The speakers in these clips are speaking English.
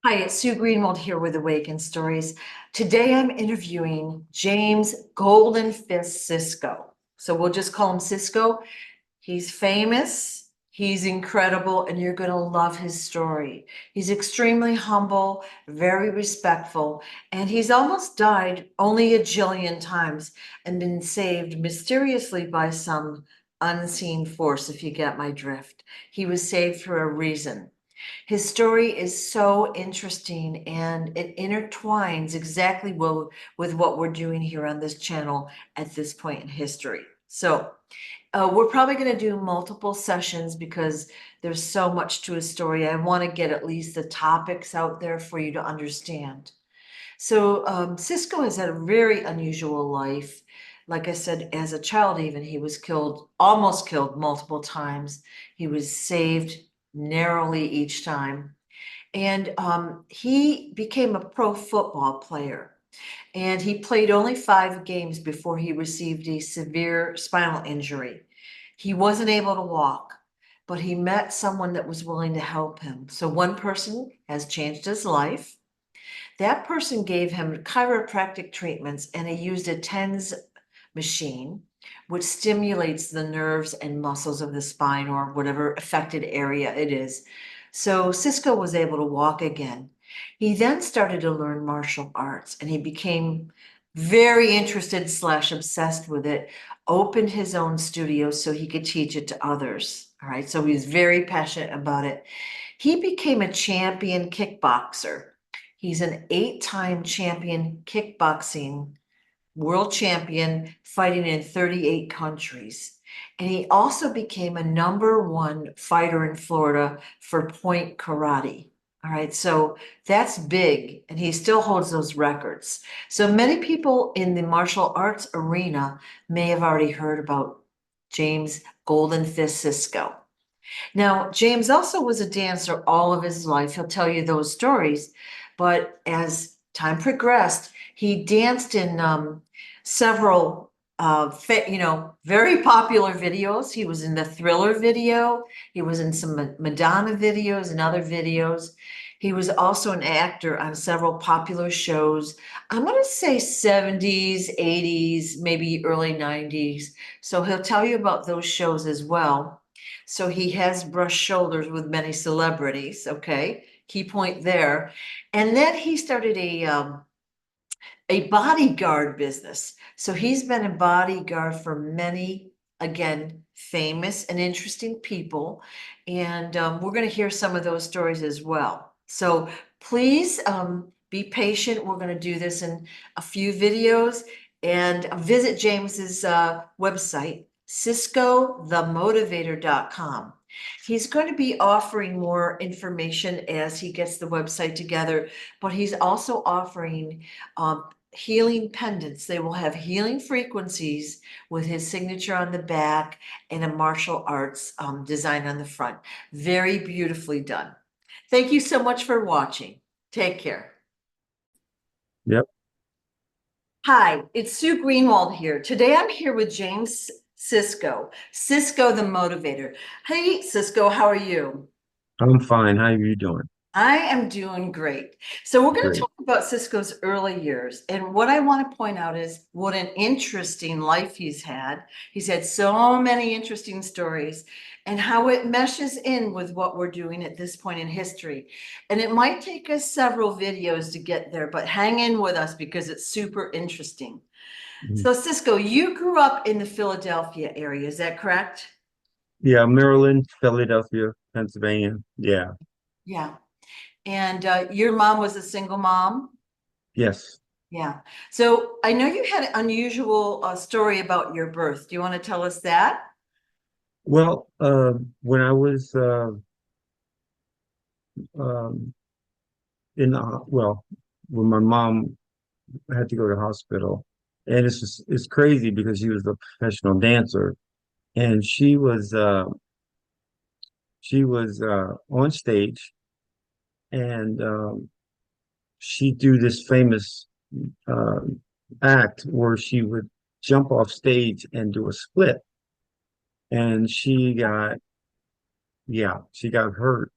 Hi, it's Sue Greenwald here with Awaken Stories. Today I'm interviewing James Goldenfist Sisco. So we'll just call him Sisco. He's famous, he's incredible, and you're going to love his story. He's extremely humble, very respectful, and he's almost died only a jillion times and been saved mysteriously by some unseen force, if you get my drift. He was saved for a reason. His story is so interesting and it intertwines exactly with what we're doing here on this channel at this point in history. So we're probably going to do multiple sessions because there's so much to his story. I want to get at least the topics out there for you to understand. So Cisco has had a very unusual life. Like I said, as a child, even he was killed, almost killed multiple times. He was saved narrowly each time. And he became a pro football player. And he played only 5 games before he received a severe spinal injury. He wasn't able to walk, but he met someone that was willing to help him. So one person has changed his life. That person gave him chiropractic treatments and he used a TENS machine, which stimulates the nerves and muscles of the spine or whatever affected area it is. So Cisco was able to walk again. He then started to learn martial arts and he became very interested slash obsessed with it, opened his own studio so he could teach it to others. All right. So he was very passionate about it. He became a champion kickboxer. He's an 8-time champion kickboxing world champion, fighting in 38 countries. And he also became a #1 fighter in Florida for point karate. All right, so that's big, and he still holds those records. So many people in the martial arts arena may have already heard about James Golden Fist Cisco. Now, James also was a dancer all of his life. He'll tell you those stories. But as time progressed, he danced in several, very popular videos. He was in the Thriller video. He was in some Madonna videos and other videos. He was also an actor on several popular shows. I'm going to say 70s, 80s, maybe early 90s. So he'll tell you about those shows as well. So he has brushed shoulders with many celebrities. Okay, key point there. And then he started a bodyguard business. So he's been a bodyguard for many, again, famous and interesting people. And we're going to hear some of those stories as well. So please be patient. We're going to do this in a few videos and visit James's website, CiscoTheMotivator.com. He's going to be offering more information as he gets the website together, but he's also offering healing pendants. They will have healing frequencies with his signature on the back and a martial arts design on the front. Very beautifully done. Thank you so much for watching. Take care. Yep. Hi, it's Sue Greenwald here. Today I'm here with James Cisco, Cisco the Motivator. Hey, Cisco, how are you? I'm fine. How are you doing? I am doing great. So we're going to Great. talk about Cisco's early years. And what I want to point out is what an interesting life he's had. He's had so many interesting stories and how it meshes in with what we're doing at this point in history. And it might take us several videos to get there, but hang in with us because it's super interesting. Mhm. So Cisco, you grew up in the Philadelphia area, is that correct? Yeah, Maryland, Philadelphia, Pennsylvania. Yeah. Yeah. And your mom was a single mom? Yes. Yeah. So I know you had an unusual story about your birth. Do you want to tell us that? Well, when I was um, when my mom had to go to the hospital, and it's crazy because she was a professional dancer, and she was on stage, and she do this famous uh, act where she would jump off stage and do a split. And she got hurt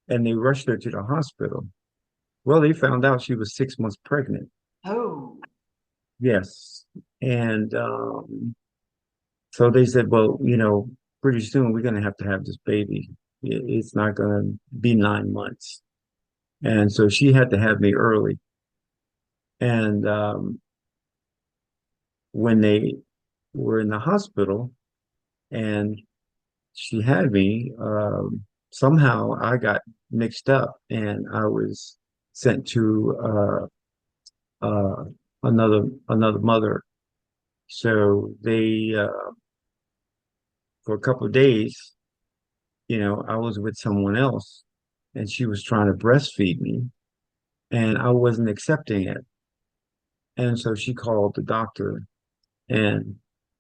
and they rushed her to the hospital. Well, they found out she was 6 months pregnant. Oh, Yes. And so they said, well, pretty soon we're going to have this baby. It's not going to be 9 months. And so she had to have me early. And when they were in the hospital and she had me, somehow I got mixed up and I was sent to another mother. So they for a couple of days, I was with someone else and she was trying to breastfeed me and I wasn't accepting it. And so she called the doctor and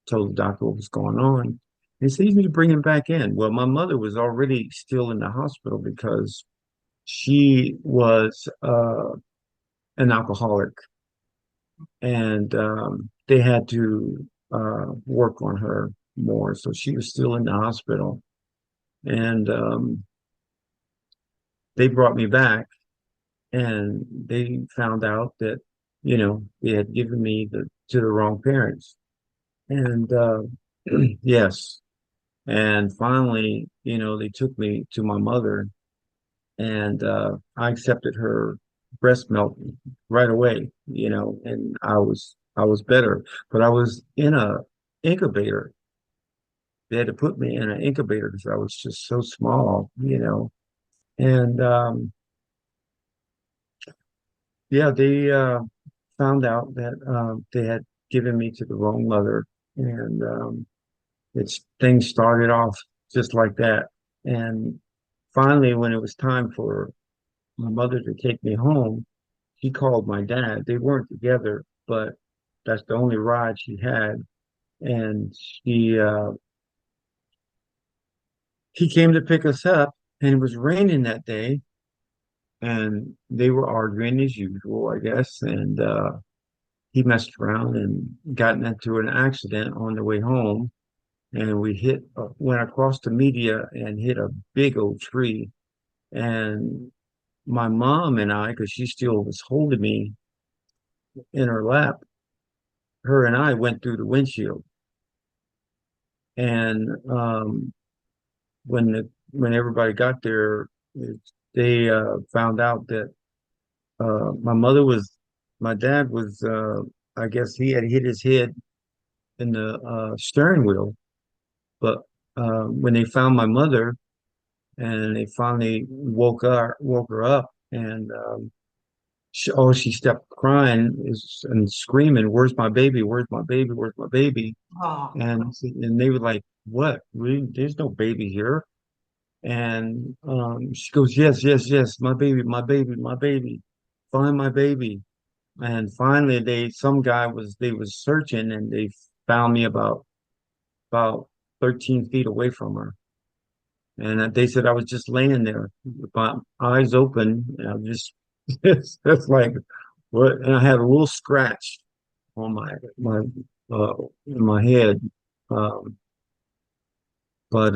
told the doctor what was going on. He said, you need to bring him back in. Well, my mother was already still in the hospital because she was an alcoholic and they had to work on her more. So she was still in the hospital. And they brought me back and they found out that, they had given me to the wrong parents. And yes. And finally, they took me to my mother and I accepted her breast milk right away, and I was better. But I was in a incubator. They had to put me in an incubator because I was just so small, And yeah, they found out that they had given me to the wrong mother, and things started off just like that. And finally, when it was time for my mother to take me home, she called my dad. They weren't together, but that's the only ride she had. And he came to pick us up, and it was raining that day, and they were arguing as usual, I guess. And he messed around and got into an accident on the way home, and we went across the media and hit a big old tree. And my mom and I, because she still was holding me in her lap, her and I went through the windshield. And when everybody got there, they found out that my mother was, my dad was, I guess he had hit his head in the steering wheel. But when they found my mother and they finally woke her up, and she stepped crying and screaming, "Where's my baby? Where's my baby? Where's my baby?" oh, And they were like, "What? There's no baby here." And she goes, "Yes, yes, yes, my baby, my baby, my baby, find my baby." And finally, they was searching and they found me about 13 feet away from her. And they said I was just laying there with my eyes open. And I was just, that's like, what? And I had a little scratch on uh, my head. Um, but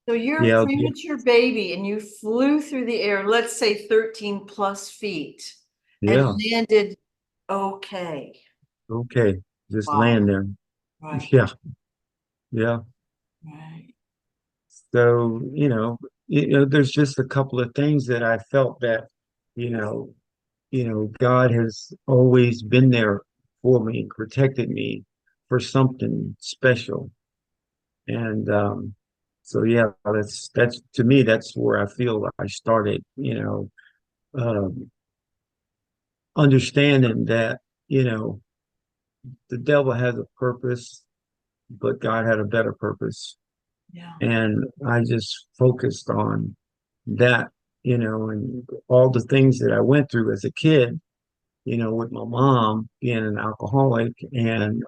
so you're a yeah, premature baby and you flew through the air, let's say 13 plus feet, and yeah, landed okay. okay, just laying Wow. there. Right. Yeah, yeah. Right. So, there's just a couple of things that I felt that, you know, God has always been there for me, protected me for something special. And so yeah, that's to me, that's where I feel I started, um, understanding that, you know, the devil has a purpose, but God had a better purpose. Yeah. And I just focused on that, and all the things that I went through as a kid, with my mom being an alcoholic. And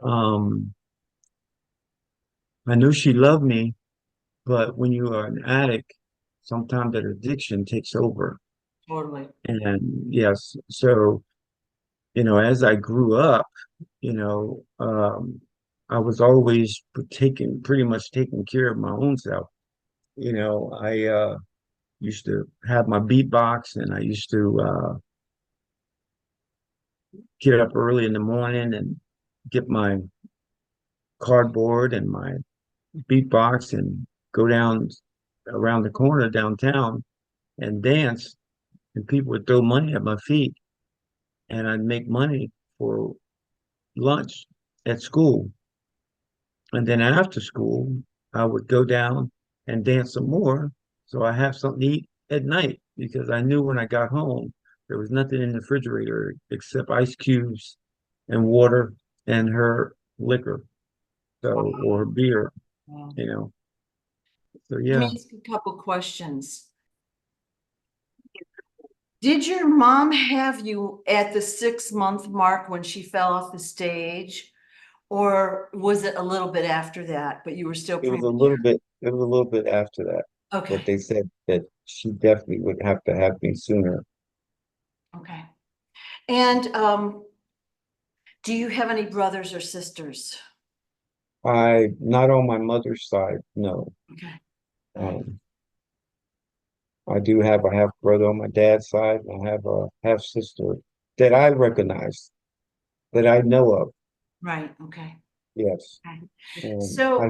I knew she loved me, but when you are an addict, sometimes that addiction takes over. Totally. And yes, so, as I grew up, I was always pretty much taking care of my own self. I used to have my beatbox and I used to get up early in the morning and get my cardboard and my beatbox and go down around the corner downtown and dance, and people would throw money at my feet, and I'd make money for lunch at school. And then after school, I would go down and dance some more. So I have something to eat at night because I knew when I got home, there was nothing in the refrigerator except ice cubes and water and her liquor. So, or her beer, Wow. you know. So Let me yeah, ask you a couple questions. Did your mom have you at the 6 month mark when she fell off the stage? Or was it a little bit after that, but you were still it was a premature? little bit, it was a little bit after that, but Okay, they said that she definitely would have to have me sooner. okay. And do you have any brothers or sisters? Not on my mother's side, no. Okay, all right, Um, I do have a half brother on my dad's side, and I have a half sister that I recognize, that I know of. right, okay. Yes. Okay. And So,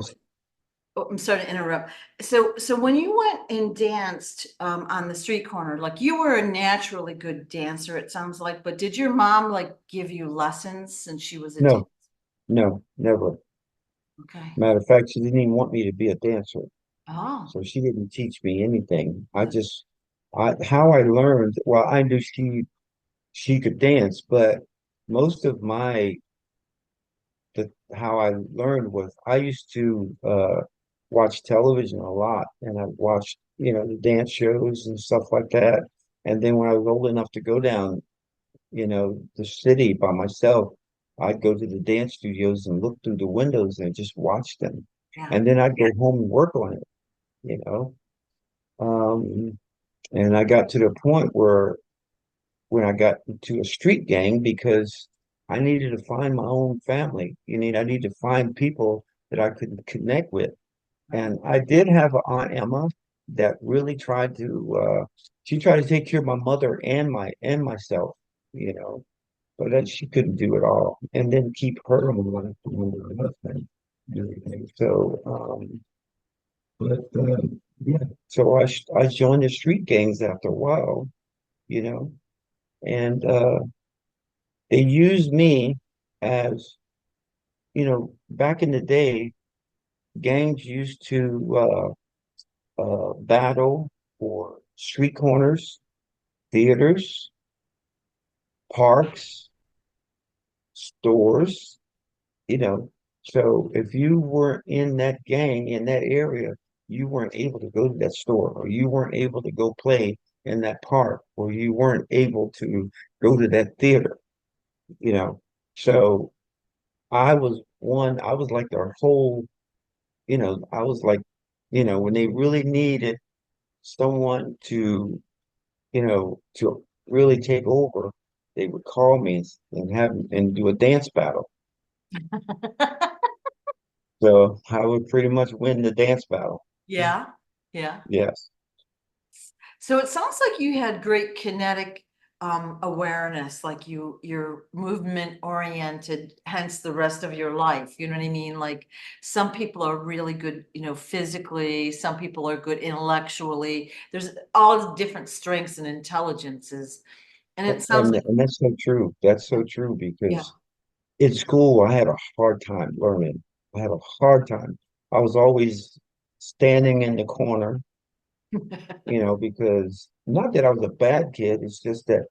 oh, I'm sorry to interrupt. So when you went and danced on the street corner, like you were a naturally good dancer, it sounds like, but did your mom like give you lessons since she was a dancer? no, no, never. Okay. Matter of fact, she didn't even want me to be a dancer. Oh, So she didn't teach me anything. How I learned, well, I knew she could dance, but most of how I learned was I used to watch television a lot, and I watched, the dance shows and stuff like that. And then when I was old enough to go down, the city by myself, I'd go to the dance studios and look through the windows and just watch them. yeah. And then I'd go home and work on it, you know. Um, and I got to the point where when I got into a street gang because I needed to find my own family. I need to find people that I could connect with. Right. And I did have an Aunt Emma that really she tried to take care of my mother and myself, you know, but then she couldn't do it all. And then keep her alive from her husband and everything. So, yeah. So I joined the street gangs after a while, you know, and they used me as, back in the day, gangs used to battle for street corners, theaters, parks, stores, you know. So if you weren't in that gang in that area, you weren't able to go to that store, or you weren't able to go play in that park, or you weren't able to go to that theater, you know. So I was like their whole, I was like, when they really needed someone to really take over, they would call me and do a dance battle. So I would pretty much win the dance battle. Yeah, yeah. Yes. So it sounds like you had great kinetic awareness, like you're movement oriented, hence the rest of your life. You know what I mean? Like some people are really good, physically, some people are good intellectually. There's all different strengths and intelligences. And it sounds like, And that's so true. That's yeah, so true yeah. because in school I had a hard time learning. I had a hard time. I was always standing in the corner, because not that I was a bad kid, it's just that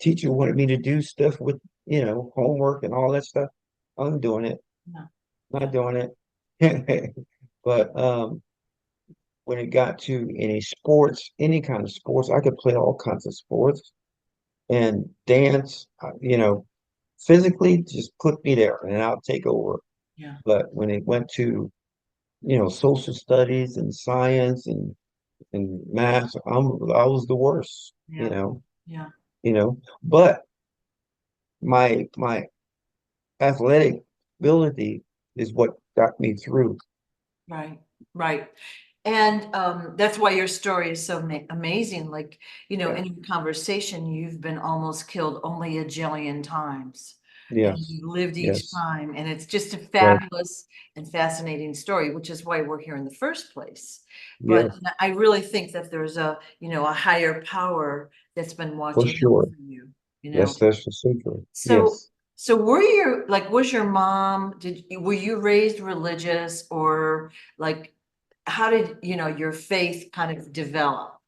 teacher wanted me to do stuff with, homework and all that stuff. I'm doing it, No, not yeah, doing it. But when it got to any sports, any kind of sports, I could play all kinds of sports and dance, physically just put me there and I'll take over. yeah, But when it went to, social studies and science and math, I was the worst, yeah, yeah, But my athletic ability is what got me through. right, right. And that's why your story is so amazing. Like, Yeah. in your conversation, you've been almost killed only a jillion times. And Yes. you lived each Yes. time. And it's just a Right. fabulous and fascinating story, which is why we're here in the first place. But Yes. I really think that there's a higher power that's been For watching out sure. for you, you know. That's for sure. So, Yes. so was your mom, were you raised religious, or like, how did, your faith kind of develop?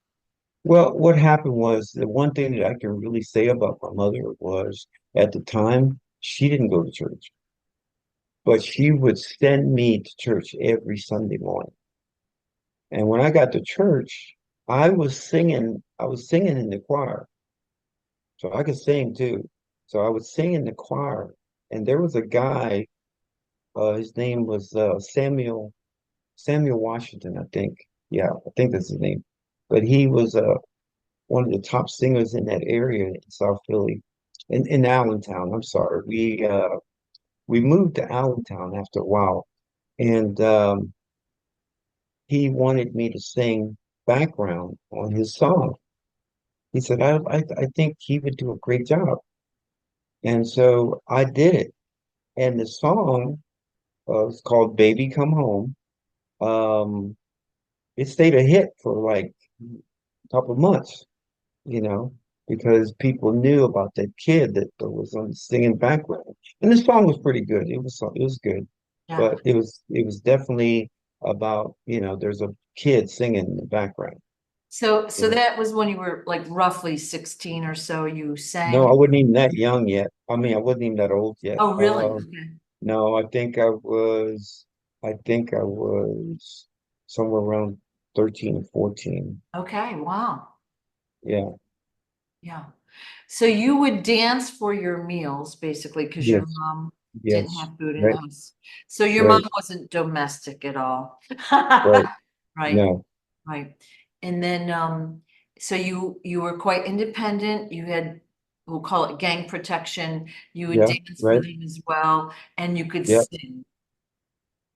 Well, what happened was the one thing that I can really say about my mother was at the time she didn't go to church, but she would send me to church every Sunday morning. And when I got to church, I was singing in the choir. So I could sing too. So I would sing in the choir. And there was a guy, his name was Samuel Washington, I think. Yeah, I think that's his name. But he was one of the top singers in that area in South Philly, in Allentown. I'm sorry. We moved to Allentown after a while, and he wanted me to sing background on his song. He said, I think he would do a great job. And so I did it. And the song is called Baby Come Home. Um, it stayed a hit for like a couple of months, you know, because people knew about that kid that was on singing background. And the song was pretty good. It was good, Yeah. but it was definitely about, there's a kid singing in the background. So You know. that was when you were like roughly 16 or so, you No, I sang. wasn't even that young yet. I mean, I wasn't even that old yet. Oh, really? Okay. No, I think I was somewhere around 13 or 14. Okay. Wow. Yeah. Yeah. So you would dance for your meals basically because your Yes. mom didn't Yes. have food in the Right. house. So your mom Right. wasn't domestic at all. Right. Right, No. right. And then so you were quite independent. You had, we'll call it gang protection. You would Yeah. dance for Right. them as well, and you could Yep. sing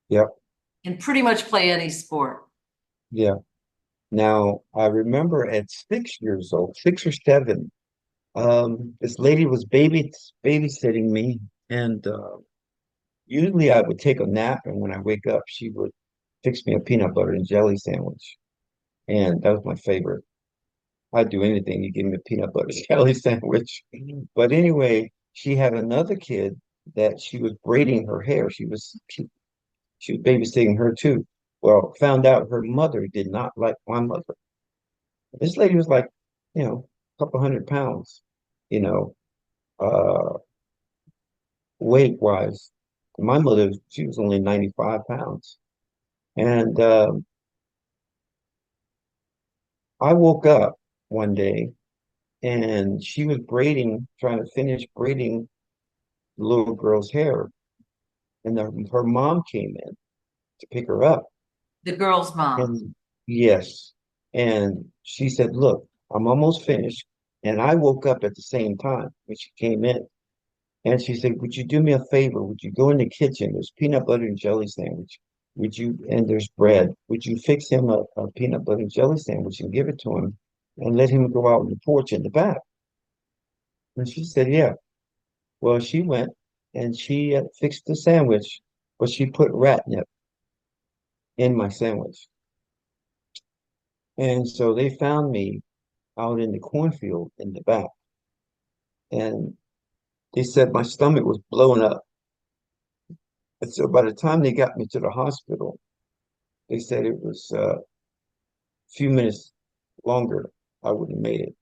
Yep. and pretty much play any sport. Yeah. Now I remember at 6 years old, 6 or 7, this lady was babysitting me, and usually I would take a nap, and when I wake up, she would fix me a peanut butter and jelly sandwich, and that was my favorite. I'd do anything. You give me a peanut butter jelly sandwich. But anyway, she had another kid that she was braiding her hair. She was babysitting her too. Well, found out her mother did not like my mother. This lady was like, a couple 100 pounds, you know, uh, weight wise. My mother, she was only 95 pounds. And I woke up one day and she was trying to finish braiding the little girl's hair. And her mom came in to pick her up. The girl's mom. And yes, and she said, "Look, I'm almost finished." And I woke up at the same time when she came in. And she said, "Would you do me a favor? Would you go in the kitchen? There's peanut butter and jelly sandwich. And there's bread. Would you fix him a peanut butter and jelly sandwich and give it to him and let him go out on the porch in the back?" And she said, "Yeah." Well, she went and she fixed the sandwich, but she put catnip in my sandwich. And so they found me out in the cornfield in the back. And they said my stomach was blowing up. And so by the time they got me to the hospital, they said it was a few minutes longer, I wouldn't have made it.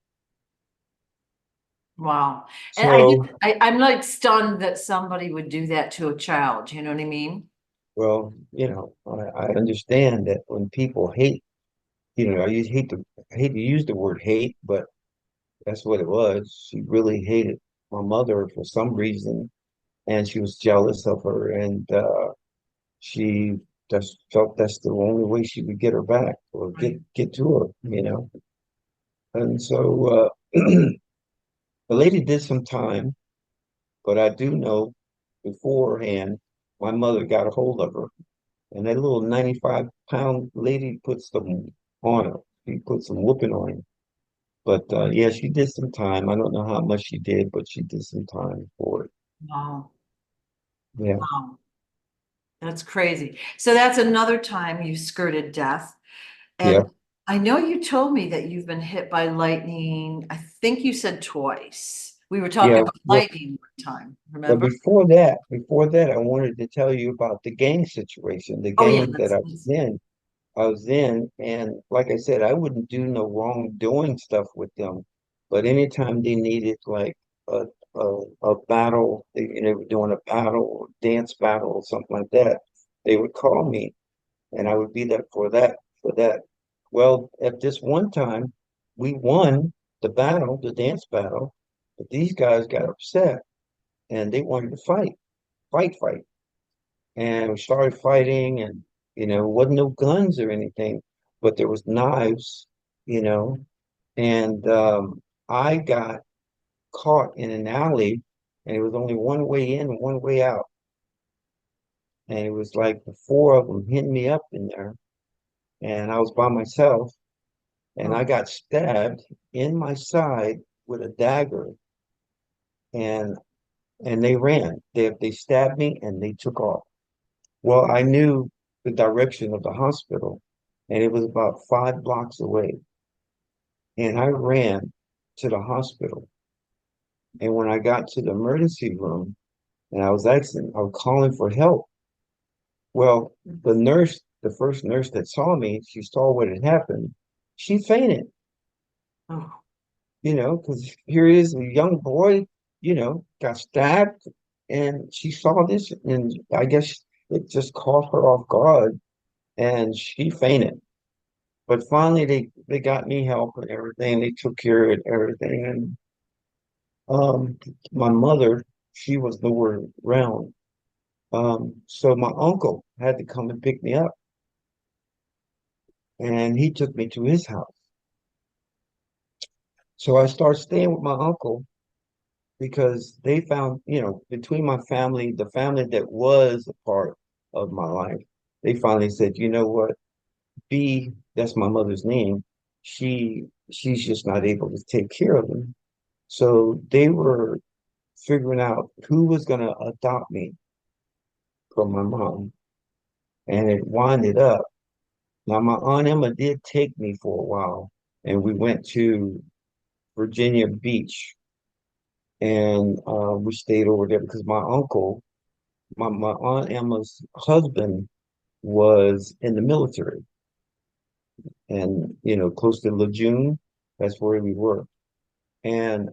Wow. And So, I'm like stunned that somebody would do that to a child. You know what I mean? well, I understand that when people hate, I hate to use the word hate, but that's what it was. She really hated my mother for some reason, and she was jealous of her, and she just felt that's the only way she would get her back or Right. get to her. And so the lady did some time, but I do know beforehand my mother got a hold of her And that little 95-pound lady put some on her. She put some whooping on her. But yeah, she did some time. I don't know how much she did, but she did some time for it. Wow. Yeah, Wow. That's crazy. So that's another time you skirted death. yeah, And I know you told me that you've been hit by lightning. I think you said twice. We were talking yeah. about Well, lightning one time, but remember? before that, I wanted to tell you about the gang situation, the Oh yeah, gang that I was in, and like I said, I wouldn't do no wrongdoing stuff with them. But anytime they needed like a a battle, they were doing a battle or dance battle or something like that, they would call me, and I would be there for that. Well, at this one time, we won the battle, the dance battle, but these guys got upset and they wanted to fight. And we started fighting, and wasn't no guns or anything, but there was knives, you know, and I got caught in an alley, and it was only one way in and one way out, and it was like the four of them hitting me up in there, and I was by myself, and I oh, got stabbed in my side with a dagger, and they ran. They stabbed me and they took off. Well, I knew the direction of the hospital, and it was about 5 blocks away. And I ran to the hospital. And when I got to the emergency room, and I was calling for help. Well, the first nurse that saw me, she saw what had happened. She fainted, oh, because here is a young boy, got stabbed, and she saw this, and I guess it just caught her off guard, and she fainted. But finally, they got me help and everything. They took care of everything, and my mother, she was nowhere around. So my uncle had to come and pick me up, and he took me to his house. So I started staying with my uncle because they found, between my family, the family that was a part of my life, they finally said, you know what, B, that's my mother's name. She's just not able to take care of him. So they were figuring out who was going to adopt me from my mom. And it winded up. Now, my Aunt Emma did take me for a while, and we went to Virginia Beach, and we stayed over there because my Aunt Emma's husband was in the military, and, close to Lejeune, that's where we were. And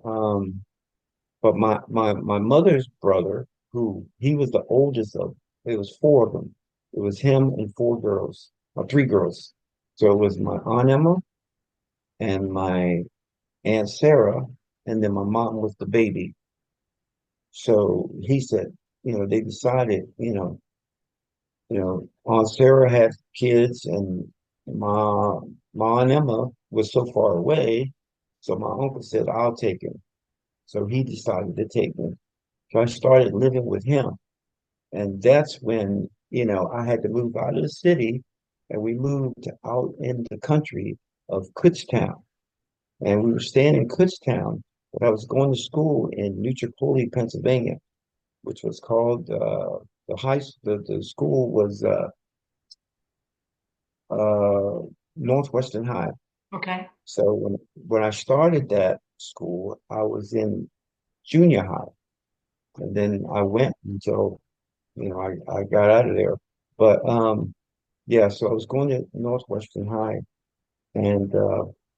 but my mother's brother, who he was the oldest of, it was four of them. It was him and four girls, or three girls. So it was my Aunt Emma and my Aunt Sarah, and then my mom was the baby. So he said, they decided, Aunt Sarah had kids, and my my Aunt Emma was so far away. So my uncle said, I'll take him. So he decided to take me. So I started living with him. And that's when, I had to move out of the city, and we moved out in the country of Kutztown. And we were staying in Kutztown, but I was going to school in Nutrapoli, Pennsylvania, which was called the school was uh, Northwestern High. okay. So when I started that school, I was in junior high, and then I went until I got out of there. But yeah, so I was going to Northwestern High, and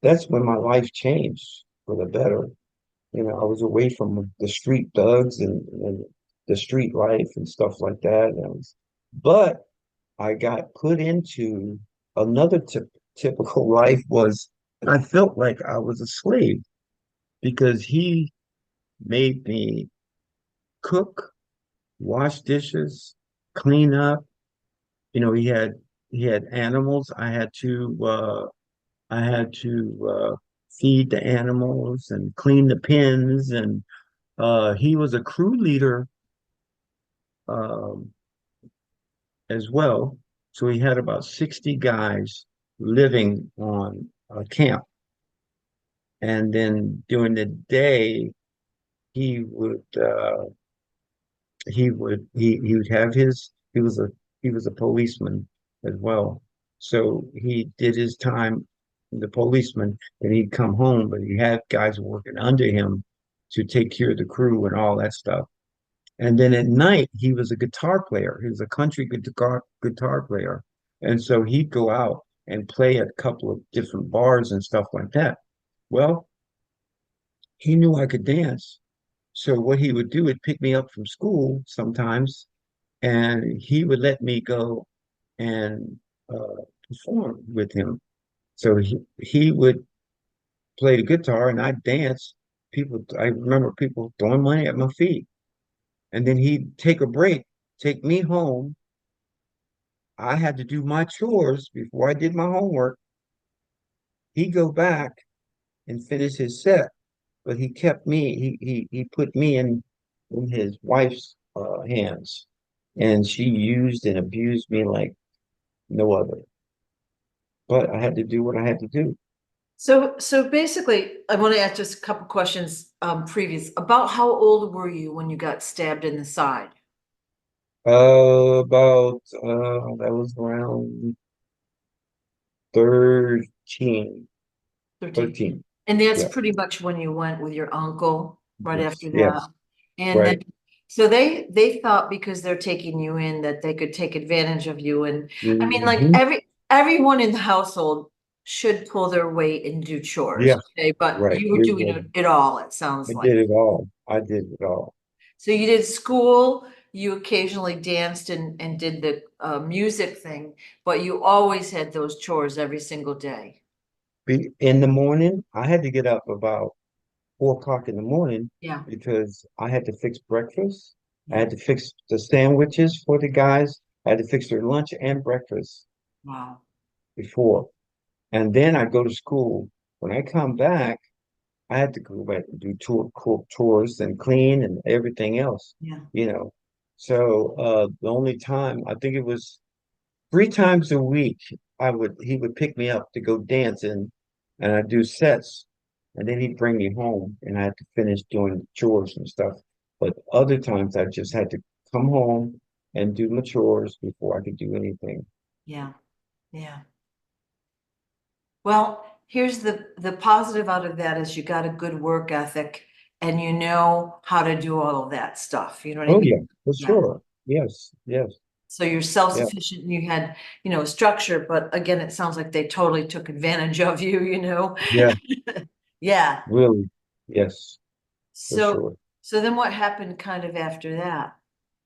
that's when my life changed for the better. I was away from the street thugs and the street life and stuff like that. But I got put into another typical life was I felt like I was a slave because he made me cook, wash dishes, clean up. He had animals. I had to feed the animals and clean the pens, and he was a crew leader um, as well. So he had about 60 guys living on a camp. And then during the day, he would he would have his he was a policeman as well. So he did his time, the policeman, and he'd come home, but he had guys working under him to take care of the crew and all that stuff. And then at night, he was a guitar player. He was a country guitar player. And so he'd go out and play at a couple of different bars and stuff like that. Well, he knew I could dance. So what he would do is pick me up from school sometimes, and he would let me go and perform with him. So he would play the guitar and I'd dance. I remember people throwing money at my feet. And then he'd take a break, take me home. I had to do my chores before I did my homework. He'd go back and finish his set, but he kept me, he put me in his wife's hands. And she used and abused me like no other. But I had to do what I had to do. So basically, I want to ask just a couple questions previous about how old were you when you got stabbed in the side? About that was around 13, 13. 13. And that's Yeah. pretty much when you went with your uncle right Yes. after that. Yes. And then, Right. so they thought because they're taking you in that they could take advantage of you. And I mean, like Hmm. everyone in the household should pull their weight and do chores. Yes. Okay, but Right. you were doing it all, it sounds I like. did it all. I did it all. So you did school, you occasionally danced and did the music thing, but you always had those chores every single day. In the morning, I had to get up about 4 o'clock in the morning Yeah, because I had to fix breakfast. I yeah. had to fix the sandwiches for the guys. I had to fix their lunch and breakfast Wow. before. And then I go to school. When I come back, I had to go back and do chores and clean and everything else, Yeah. you know. So the only time I think it was 3 times a week he would pick me up to go dancing and I'd do sets and then he'd bring me home and I had to finish doing chores and stuff. But other times I just had to come home and do my chores before I could do anything. Yeah. Yeah. Well, here's the positive out of that is you got a good work ethic and you know how to do all of that stuff. You know what I Oh mean? yeah, for Yeah. sure. Yes, yes, So you're yeah, self-sufficient and you had, structure, but again, it sounds like they totally took advantage of you, you know? yeah, Yeah. really. Yes, for So sure. so then what happened kind of after that?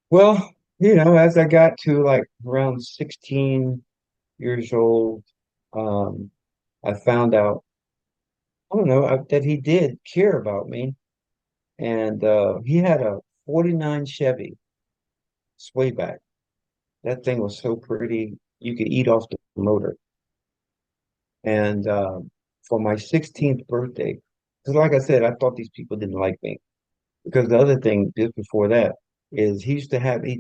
Well, as I got to like around 16 years old, um, I found out, I don't know, that he did care about me. And he had a 49 Chevy swayback. That thing was so pretty. You could eat off the motor. And for my 16th birthday, because like I said, I thought these people didn't like me. Because the other thing just before that is he'd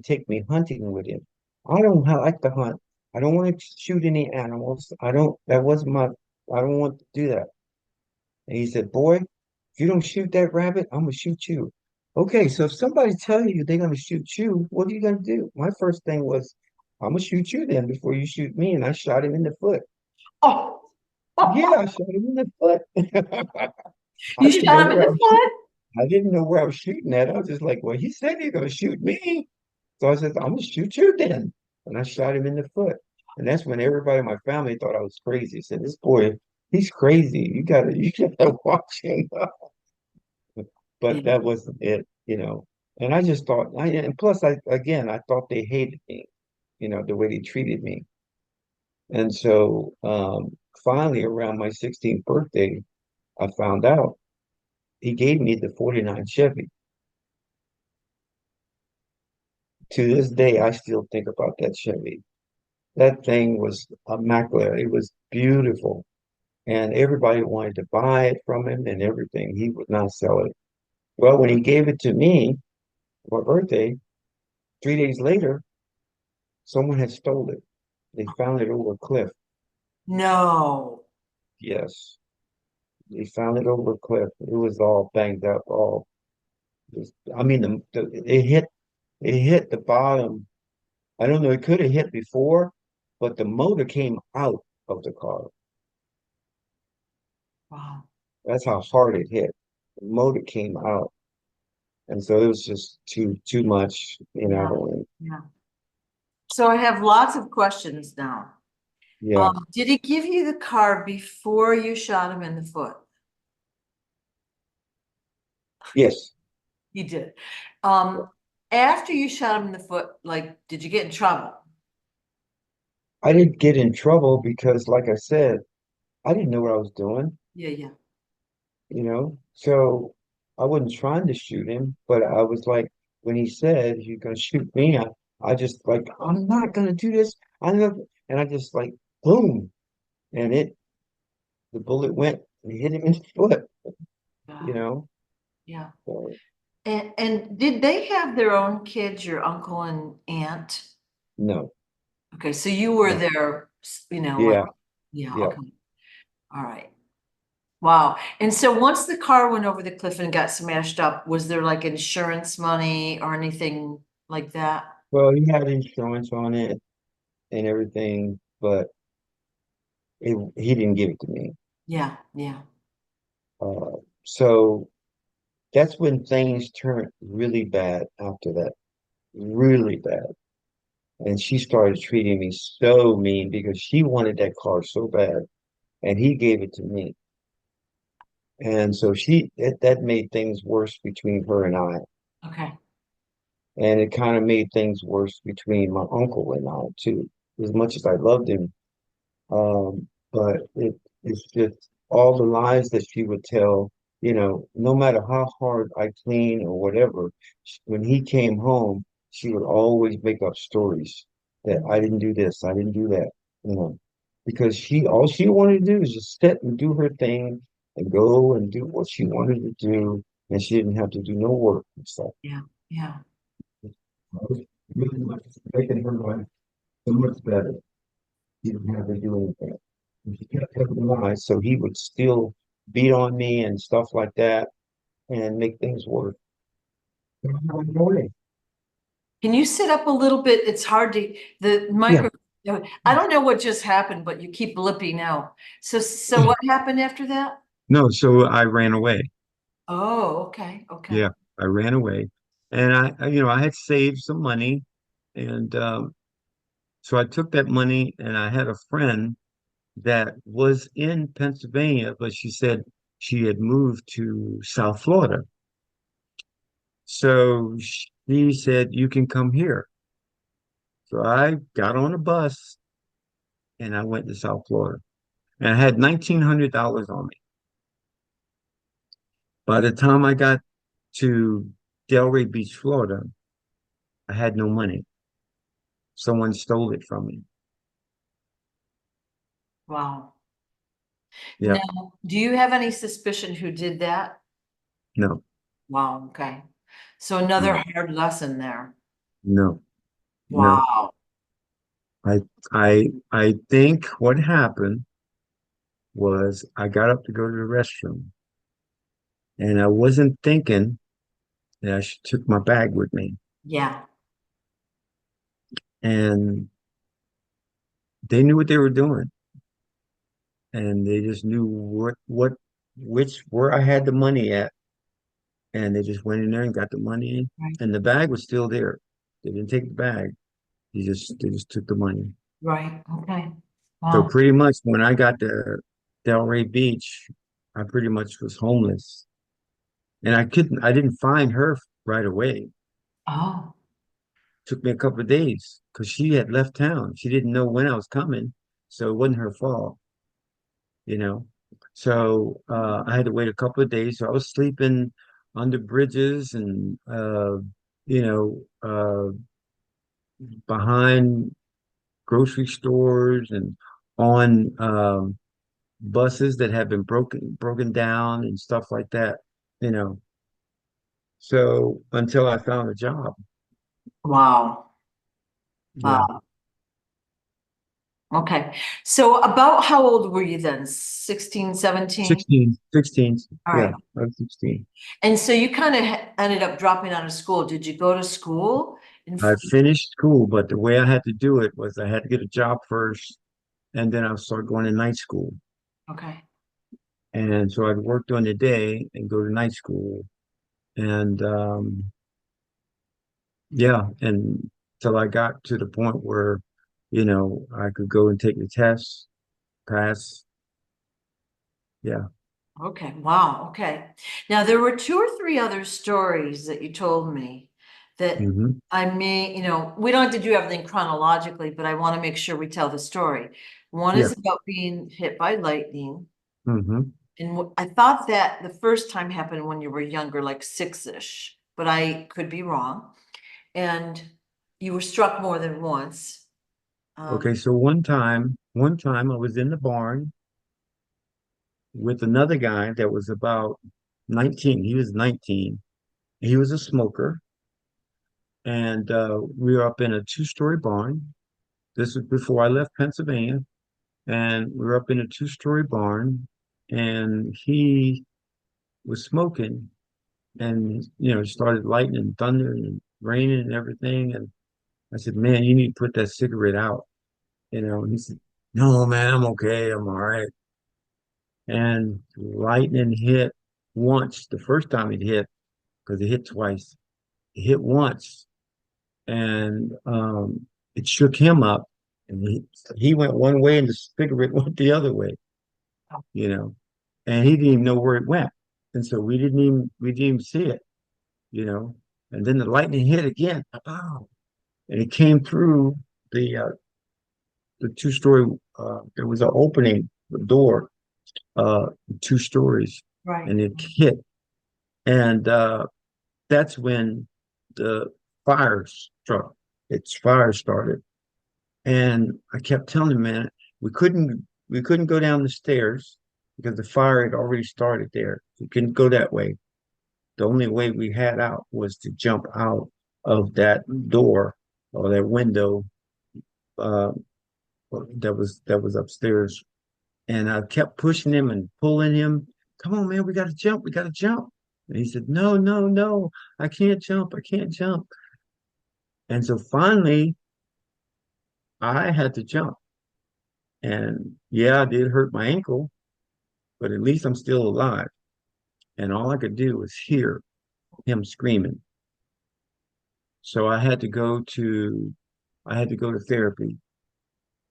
take me hunting with him. I don't like to hunt. I don't want to shoot any animals. That wasn't I don't want to do that. And he said, boy, if you don't shoot that rabbit, I'm gonna shoot you. Okay, so if somebody tell you they're gonna shoot you, what are you gonna do? My first thing was, I'm gonna shoot you then before you shoot me. And I shot him in the foot. Oh, Yeah, I shot him in the foot. I you didn't know shot him in where I the was foot? I didn't know where I was shooting at. I was just like, well, he said he's gonna shoot me. So I said, I'm gonna shoot you then. And I shot him in the foot. And that's when everybody in my family thought I was crazy. Said, this boy, he's crazy. You gotta watch him. But Yeah, that wasn't it. And I just thought and plus I thought they hated me, the way they treated me. And so finally around my 16th birthday, I found out he gave me the 49 Chevy. To this day, I still think about that Chevy. That thing was immaculate. It was beautiful. And everybody wanted to buy it from him and everything. He would not sell it. Well, when he gave it to me for my birthday, 3 days later, someone had stole it. They found it over a cliff. No. Yes, they found it over a cliff. It was all banged up, all just, I mean, it hit the bottom. I don't know, it could have hit before, but the motor came out of the car. Wow. That's how hard it hit. The motor came out. And so it was just too much, you Yeah. know, and Yeah. So I have lots of questions now. yeah. Did he give you the car before you shot him in the foot? Yes. He did. Um, After you shot him in the foot, like, did you get in trouble? I didn't get in trouble because, like I said, I didn't know what I was doing, Yeah, yeah. you know. So I wasn't trying to shoot him, but I was like, when he said you're gonna shoot me, I just like, I'm not gonna do this. I'm not, and I just like boom, and the bullet went and hit him in the foot, you Wow. know. Yeah. So And did they have their own kids, your uncle and aunt? no, Okay, so you were no, there, like, yeah, yeah, yeah. okay. All right. Wow. And so once the car went over the cliff and got smashed up, was there like insurance money or anything like that? Well, he had insurance on it and everything, but he didn't give it to me. Yeah, yeah. Uh, so that's when things turned really bad after that, really bad. And she started treating me so mean because she wanted that car so bad, and he gave it to me. And so that made things worse between her and I. Okay. And it kind of made things worse between my uncle and I too. As much as I loved him, but it's just all the lies that she would tell, no matter how hard I clean or whatever, when he came home, she would always make up stories that I didn't do this, I didn't do that, you know, because all she wanted to do is just sit and do her thing and go and do what she wanted to do, and she didn't have to do no work and stuff. Yeah, yeah. I was really much making her life so much better. He didn't have to do anything. And he kept telling lies, so he would still beat on me and stuff like that and make things worse. Can you sit up a little bit? It's hard to, the Yeah. micro, I don't know what just happened, but you keep blipping out. So what happened after that? No, so I ran away. Oh, okay, okay. Yeah, I ran away. And I had saved some money. And so I took that money and I had a friend that was in Pennsylvania, but she said she had moved to South Florida. So she said, you can come here. So I got on a bus and I went to South Florida. And I had $1,900 on me. By the time I got to Delray Beach, Florida, I had no money. Someone stole it from me. Wow. Yep. Now, do you have any suspicion who did that? No, Wow, okay. So another no, hard lesson there. no, no. Wow. I I think what happened was I got up to go to the restroom and I wasn't thinking that I should took my bag with me. Yeah. And they knew what they were doing. And they just knew where I had the money at. And they just went in there and got the money, Right. and the bag was still there. They didn't take the bag. They just took the money. Right. Okay. So Wow. pretty much when I got to Delray Beach, I pretty much was homeless. And I didn't find her right away. Oh, Took me a couple of days because she had left town. She didn't know when I was coming. So it wasn't her fault, you know. So I had to wait a couple of days. So I was sleeping under bridges and you know, behind grocery stores and on buses that had been broken down and stuff like that, you know. So until I found a job. wow. Yeah. Wow. Okay. So about how old were you then? 16, 17? 16. All Yeah, right. I was 16. And so you kind of ended up dropping out of school. Did you go to school? I finished school, but the way I had to do it was I had to get a job first, and then I started going to night school. Okay. And so I'd work during the day and go to night school. And yeah, and till I got to the point where, I could go and take the tests, pass. Yeah. Okay. Wow. Okay. Now there were two or three other stories that you told me that Hmm. I may, we don't have to do everything chronologically, but I want to make sure we tell the story. One Yeah. is about being hit by lightning. Hmm. And I thought that the first time happened when you were younger, like six-ish, but I could be wrong. And you were struck more than once. Okay, Um, so one time I was in the barn with another guy that was about 19. He was 19. He was a smoker, and we were up in a two-story barn. This was before I left Pennsylvania, and we were up in a two-story barn, and he was smoking, and it started lightning and thunder and raining and everything. And I said, "Man, you need to put that cigarette out." And he said, "No, man, I'm okay. I'm all right." And lightning hit once, the first time it hit, because it hit twice. It hit once, and it shook him up, and he went one way, and the cigarette went the other way, you know, and he didn't even know where it went, and so we didn't even see it, you know, and then the lightning hit again, pow, and it came through the two-story. There was an opening, the door, uh, 2 stories, right. and it hit, and that's when the fire struck. Its fire started, and I kept telling him, man, we couldn't go down the stairs because the fire had already started there. We couldn't go that way. The only way we had out was to jump out of that door or that window uh, that was upstairs. And I kept pushing him and pulling him. Come on, man, we got to jump. We got to jump. And he said, no, no, no, I can't jump. I can't jump. And so finally, I had to jump. And yeah, I did hurt my ankle, but at least I'm still alive. And all I could do was hear him screaming. So I had to go to therapy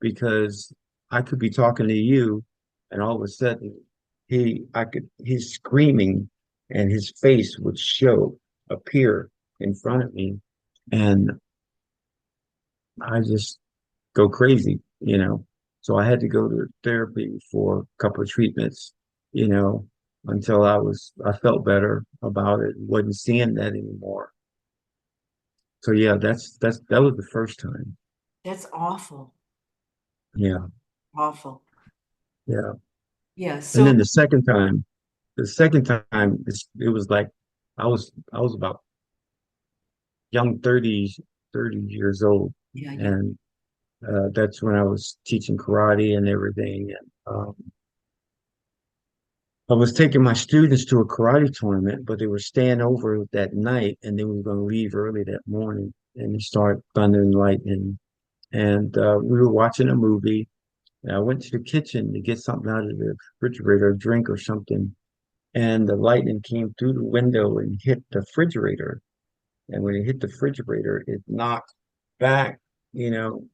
because I could be talking to you and all of a sudden he's screaming and his face would appear in front of me. And I just go crazy. So I had to go to therapy for a couple of treatments, you know, until I felt better about it, wasn't seeing that anymore. So yeah, that was the first time. That's awful. Yeah, Awful. yeah. Yeah. And So, then the second time it was like I was about young 30 years old, yeah, yeah. and that's when I was teaching karate and everything. And I was taking my students to a karate tournament, but they were staying over that night and they were going to leave early that morning. And it started thunder and lightning. And we were watching a movie. And I went to the kitchen to get something out of the refrigerator, a drink or something. And the lightning came through the window and hit the refrigerator. And when it hit the refrigerator, it knocked back, you know.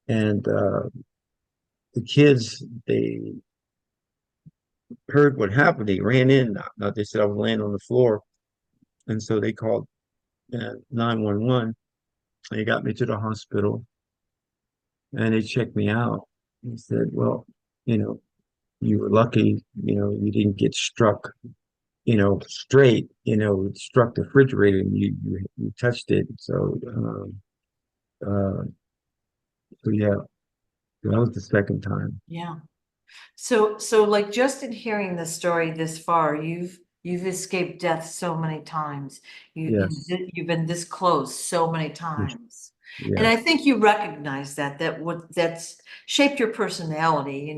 And the kids, they heard what happened. They ran in. They said I was laying on the floor. And so they called 911. They got me to the hospital and they checked me out. He said, well, you know, you were lucky, you didn't get struck, straight, it struck the refrigerator and you touched it. Uh, so yeah, that was the second time. Yeah. So like just in hearing the story this far, you've escaped death so many times. Yes. You've been this close so many Yes. times. And Yeah. I think you recognize that's shaped your personality,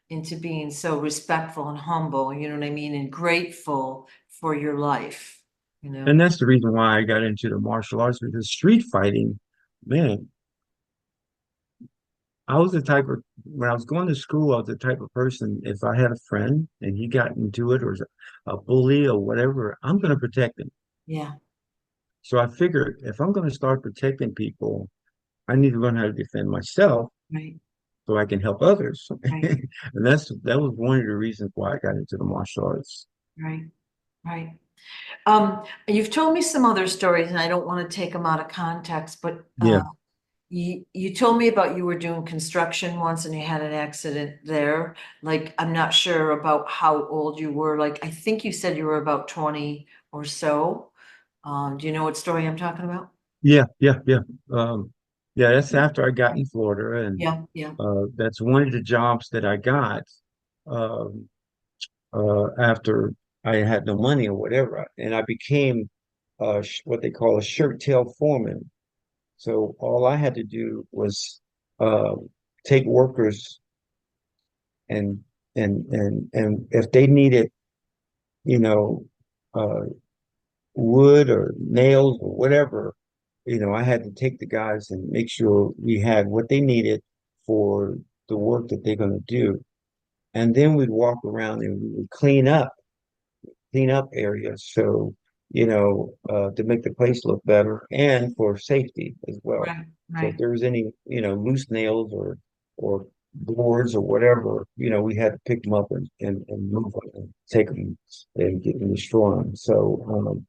into being so respectful and humble, you know what I mean, and grateful for your life, you And know? that's the reason why I got into the martial arts because street fighting, man, I was the type of, when I was going to school, I was the type of person, if I had a friend and he got into it or was a bully or whatever, I'm going to protect him. Yeah, So I figured if I'm going to start protecting people, I need to learn how to defend myself right, so I can help others. right, And that was one of the reasons why I got into the martial arts. right, right. You've told me some other stories, and I don't want to take them out of context, but Yeah. you told me about you were doing construction once and you had an accident there. Like, I'm not sure about how old you were. Like, I think you said you were about 20 or so. Do you know what story I'm talking about? Yeah. Yeah, that's after I got in Florida, and Yeah, yeah. that's one of the jobs that I got um, after I had no money or whatever, and I became what they call a shirt tail foreman. So all I had to do was uh, take workers and and if they needed, you know, uh, wood or nails or whatever, I had to take the guys and make sure we had what they needed for the work that they're going to do. And then we'd walk around and we would clean up areas. So, to make the place look better and for safety as well. Right, So if right, there was any, loose nails or boards or whatever, we had to pick them up and move them and take them and get and destroy them. So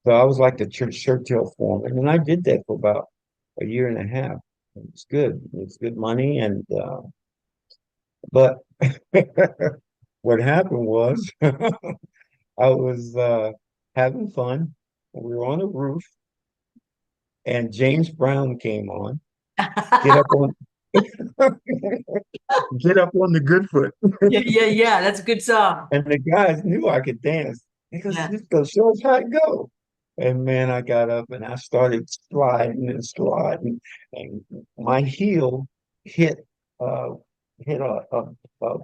I was like the church shirt tail foreman, and I did that for about a year and a half. It's good. It's good money, and but what happened was I was having fun. We were on the roof, and James Brown came on. Get up on, get up on the good foot, yeah, yeah, yeah. That's a good song. and the guys knew I could dance. He goes, Yeah. "Sisco, show us how to go." And man, I got up and I started sliding and sliding, and my heel hit uh, hit a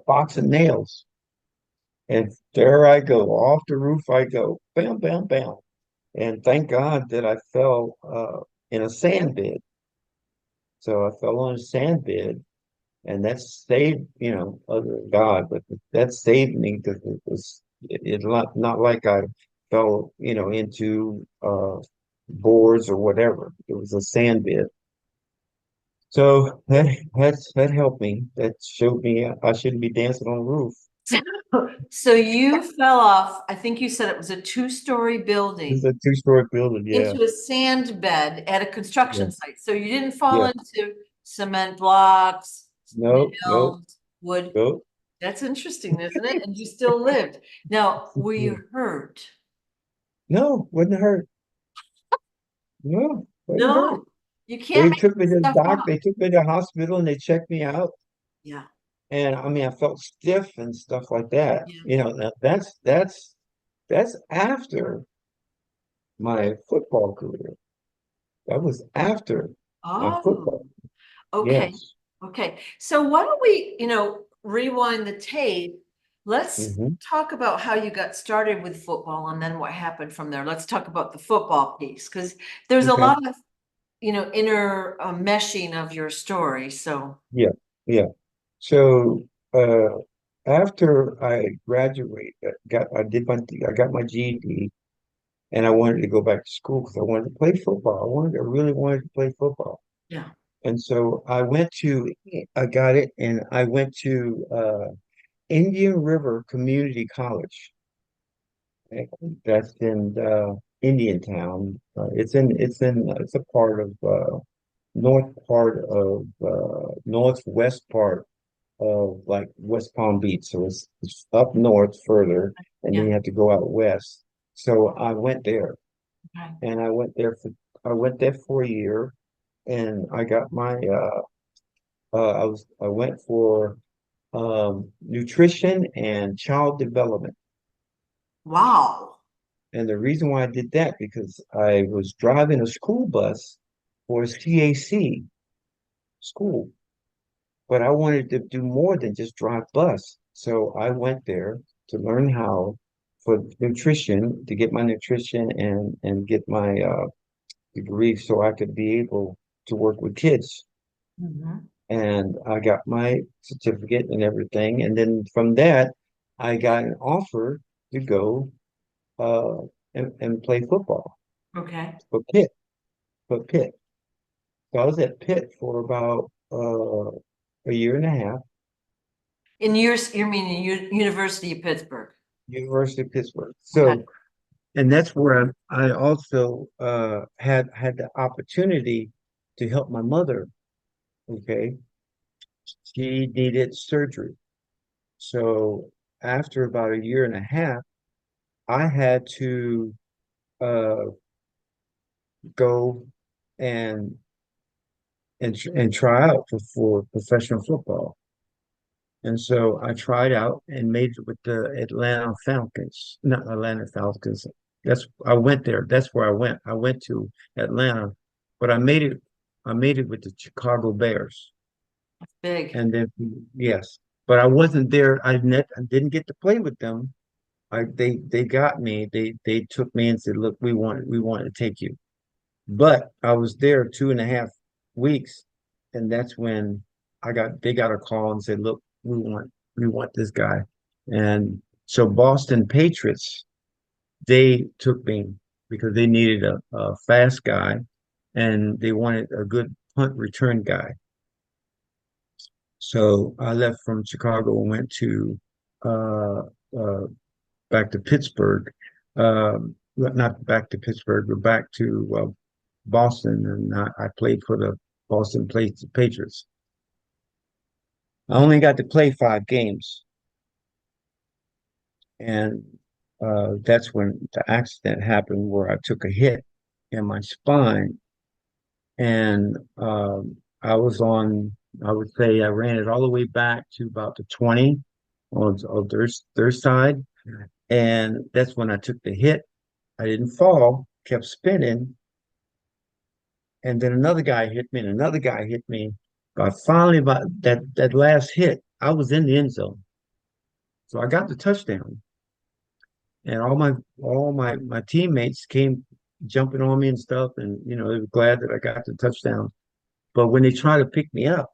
box of nails, and there I go off the roof. I go, bam, bam, bam, and thank God that I fell in a sand bed. So I fell on a sand bed, and that saved, other than God, but that saved me because it's not like I fell, into boards or whatever. It was a sand bed. So that helped me. That showed me I shouldn't be dancing on the roof. So you fell off, I think you said it was a two-story It's building a two-story building. Yeah, into a sand bed at a yeah, construction site. So you didn't fall yeah. into cement blocks, No, no, nails, wood. no. That's interesting, isn't it? And you still lived. Now, were Yeah. you hurt? No, wasn't hurt. No, wasn't hurt. No, you can't make this stuff up. They took me to the hospital and they checked me out. Yeah, And I mean, I felt stiff and stuff like that. yeah. That's after my football career. That was after my Oh, football. okay. Yes. Okay. So why don't we, rewind the tape? Let's Hmm. talk about how you got started with football and then what happened from there. Let's talk about the football piece because there's a Okay. lot of, inner meshing of your story. So, Yeah. Yeah. So uh, after I graduated, I got my GED, and I wanted to go back to school because I wanted to play football. I really wanted to play football. yeah. And so I got it, and I went to Indian River Community College. That's in Indiantown. It's a part of northwest part of like West Palm Beach. So it's up north further, and then Yeah. you have to go out west. So I went there, Okay. and I went there for a year, and I got my I went for nutrition and child development. Wow. And the reason why I did that because I was driving a school bus for a CAC school, but I wanted to do more than just drive bus. So I went there to learn how for nutrition, to get my nutrition and get my degree so I could be able to work with kids. Mhm. And I got my certificate and everything. And then from that, I got an offer to go uh, and play football Okay. for Pitt, for Pitt. So I was at Pitt for about a year and a half, In yours, you mean University of Pittsburgh? University of Pittsburgh. Okay. So, and that's where I also had the opportunity to help my mother. Okay, she needed surgery. So after about a year and a half, I had to uh, go and and try out for professional football. And so I tried out and made it with the Atlanta Falcons, not Atlanta Falcons. I went there. That's where I went. I went to Atlanta, but I made it with the Chicago Bears. Big. And then yes, but I wasn't there. I didn't get to play with them. They got me. They took me and said, "Look, we want to take you." But I was there 2.5 weeks, and that's when they got a call and said, "Look, we want this guy." And so Boston Patriots, they took me because they needed a fast guy and they wanted a good punt return guy. So I left from Chicago and went to uh, uh, back to Pittsburgh. Not back to Pittsburgh, but back to Boston, and I played for the Patriots. I only got to play 5 games, and that's when the accident happened where I took a hit in my spine, and I would say I ran it all the way back to about the 20 on their side, and that's when I took the hit. I didn't fall, kept spinning, and then another guy hit me, and another guy hit me. But finally, about that last hit, I was in the end zone, so I got the touchdown, and my teammates came jumping on me and stuff, and they were glad that I got the touchdown. But when they tried to pick me up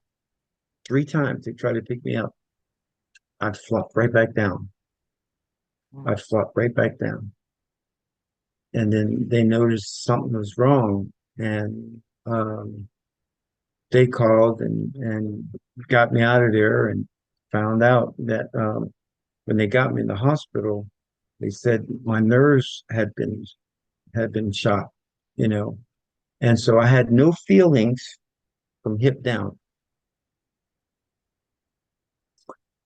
3 times, they tried to pick me up, I'd flop right back down. I'd flop right back down, and then they noticed something was wrong, and they called and got me out of there and found out that when they got me in the hospital, they said my nerves had been shot, you know, and so I had no feelings from hip down,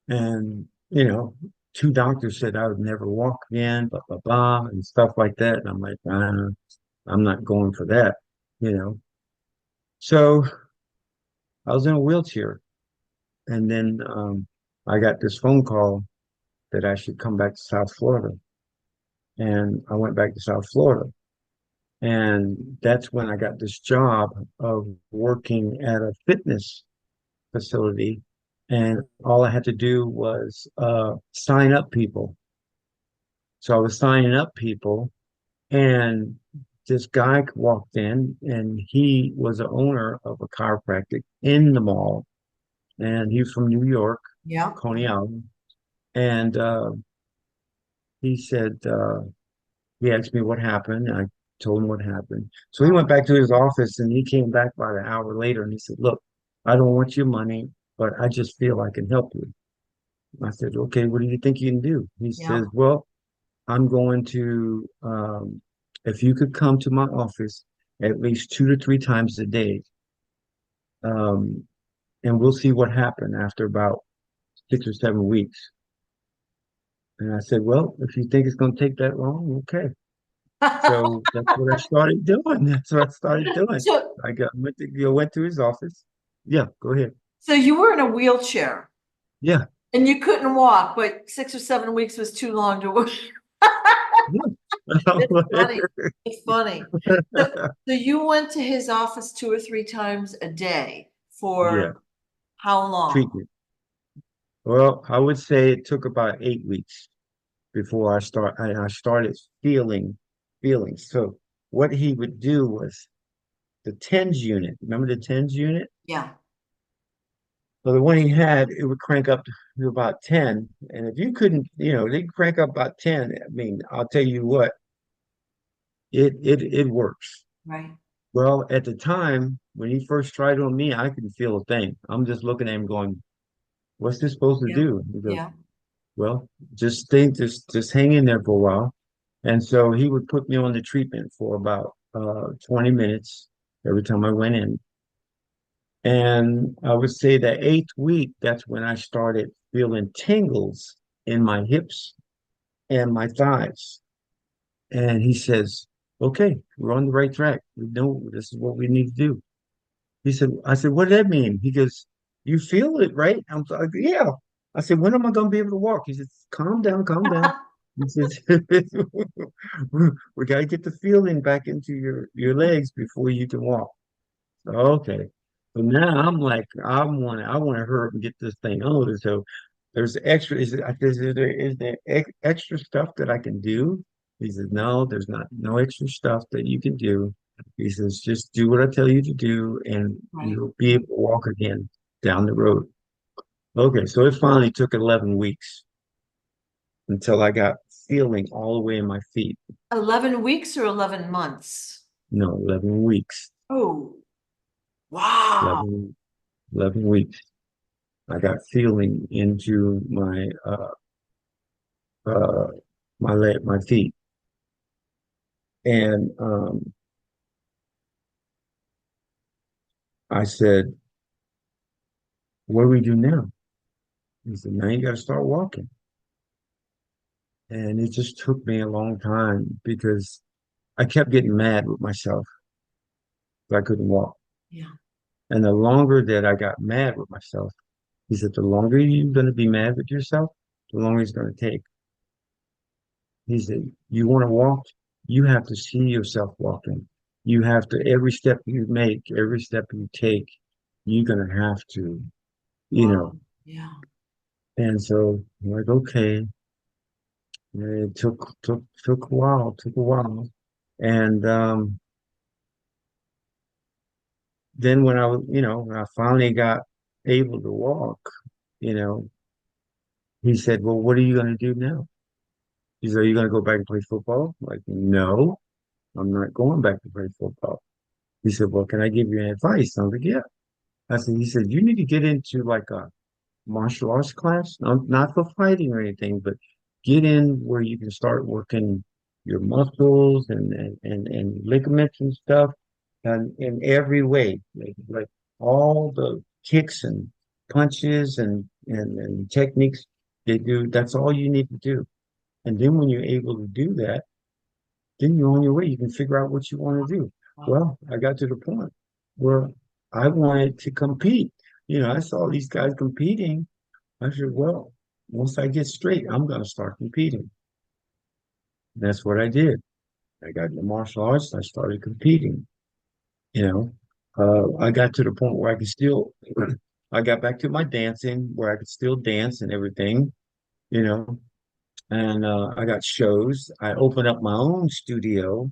and 2 doctors said I would never walk again, blah blah blah, and stuff like that, and I'm like, I'm not going for that, you know. So I was in a wheelchair, and then I got this phone call that I should come back to South Florida. And I went back to South Florida. And that's when I got this job of working at a fitness facility. And all I had to do was sign up people. So I was signing up people, and this guy walked in, and he was the owner of a chiropractic in the mall. And he's from New York, Yeah. Coney Island. And he said, he asked me what happened. And I told him what happened. So he went back to his office and he came back about an hour later and he said, "Look, I don't want your money, but I just feel I can help you." I said, "Okay, what do you think you can do?" He Yeah. says, "Well, I'm going to, if you could come to my office at least 2 to 3 times a day, um, and we'll see what happened after about 6 or 7 weeks." And I said, "Well, if you think it's going to take that long, okay." So that's what I started doing. That's what I started doing. So, Went to his office. Yeah, go ahead. so you were in a wheelchair Yeah, and you couldn't walk, but 6 or 7 weeks was too long to work. yeah. It's funny. It's funny. So, so you went to his office 2 or 3 times a day Yeah, for how long? treatment. Well, I would say it took about 8 weeks before I started feelings. So what he would do was the TENS unit. Remember the TENS unit? Yeah. So the one he had, it would crank up to about 10. And if you couldn't, they crank up about 10. I mean, I'll tell you what, it works. Right. Well, at the time when he first tried on me, I couldn't feel a thing. I'm just looking at him going, what's this supposed to Yeah. do? He goes, Yeah. well, just hang in there for a while. And so he would put me on the treatment for about 20 minutes every time I went in. And I would say the eighth week, that's when I started feeling tingles in my hips and my thighs. And he says, okay, we're on the right track. We know this is what we need to do. I said, what does that mean? He goes, you feel it, right? I'm like, yeah. I said, when am I going to be able to walk? He says, calm down, calm down. He says, we got to get the feeling back into your legs before you can walk. Okay. So now I'm like, I want to hurry up and get this thing on. So there's extra, is there extra stuff that I can do? He says, no, there's no extra stuff that you can do. He says, just do what I tell you to do and Right. you'll be able to walk again down the road. Okay. So it finally took 11 weeks until I got feeling all the way in my feet. 11 weeks or 11 months? No, 11 weeks. Oh, wow. 11, 11 weeks. I got feeling into uh my feet. And I said, what do we do now? He said, now you gotta start walking. And it just took me a long time because I kept getting mad with myself that I couldn't walk. Yeah. And the longer that I got mad with myself, he said, the longer you're gonna be mad with yourself, the longer it's gonna take. He said, you want to walk? You have to see yourself walking. You have to, every step you make, every step you take, you're going to have to, you Wow. know. Yeah. And so I'm like, okay. And it took a while. And then when when I finally got able to walk, you know, he said, well, what are you going to do now? He said, are you going to go back and play football? I'm like, no, I'm not going back to play football. He said, well, can I give you advice? I was like, yeah. He said, you need to get into like a martial arts class, not for fighting or anything, but get in where you can start working your muscles and ligaments and stuff and in every way, like all the kicks and punches and techniques they do. That's all you need to do. And then when you're able to do that, then you're on your way. You can figure out what you want to do. Wow. Well, I got to the point where I wanted to compete. I saw these guys competing. I said, well, once I get straight, I'm going to start competing. And that's what I did. I got into martial arts. I started competing. You know, I got to the point where I could still, I got back to my dancing where I could still dance and everything, you know, and I got shows. I opened up my own studio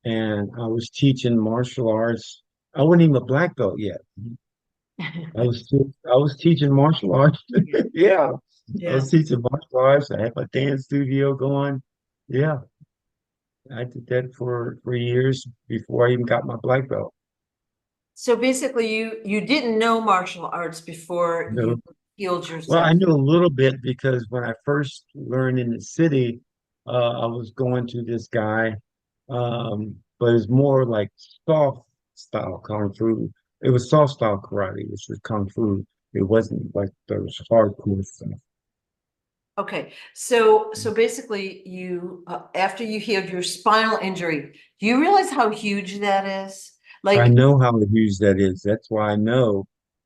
and I was teaching martial arts. I wasn't even a black belt yet. I was teaching martial arts. Yeah, I Yeah. was teaching martial arts. I had my dance studio going. Yeah, I did that for years before I even got my black belt. So basically you didn't know martial arts before You you know? healed Well, I yourself. knew a little bit because when I first learned in the city, I was going to this guy, but it was more like soft style kung fu. It was soft style karate, which was kung fu. It wasn't like those hardcore stuff. Okay. So basically you after you healed your spinal injury, do you realize how huge that is? I Like, know how huge that is. That's why I know,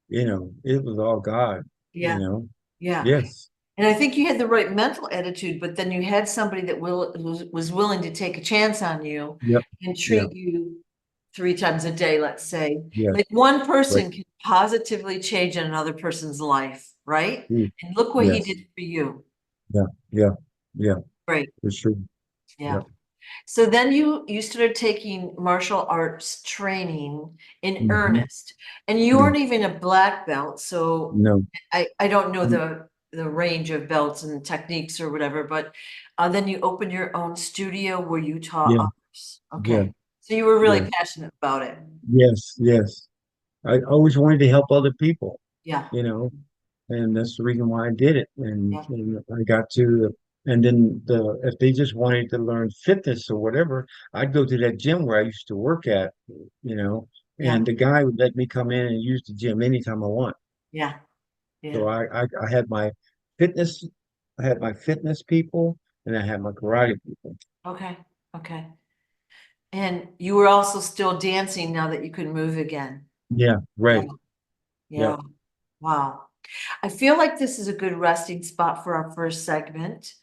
it was all God, you yeah, know. yeah. Yes. And I think you had the right mental attitude, but then you had somebody that was willing to take a chance on you Yep. and Yeah. treat you 3 times a day, let's say. Yes. Like one Right. person can positively change another person's life, right? Mm, And look what he yes. did for you. Yeah. Yeah. Yeah. Great. For sure. Yeah. Yeah. So then you started taking martial arts training in Hmm. earnest, and you Yeah. weren't even a black belt. So No. I don't know Mm, the range of belts and techniques or whatever, but then you opened your own studio where you taught yeah. others. Yeah. Okay. So you were really Yeah. passionate about it. Yes. Yes. I always wanted to help other people, Yeah. you know, and that's the reason why I did it. Yeah. And I got to, and then if they just wanted to learn fitness or whatever, I'd go to that gym where I used to work at, you know, Yeah. and the guy would let me come in and use the gym anytime I want. Yeah. So Yeah. I had my fitness, I had my fitness people, and I had my karate people. Okay. Okay. And you were also still dancing now that you could move again. Yeah, Yeah. right. Yeah. Yep. Wow. I feel like this is a good resting spot for our first segment.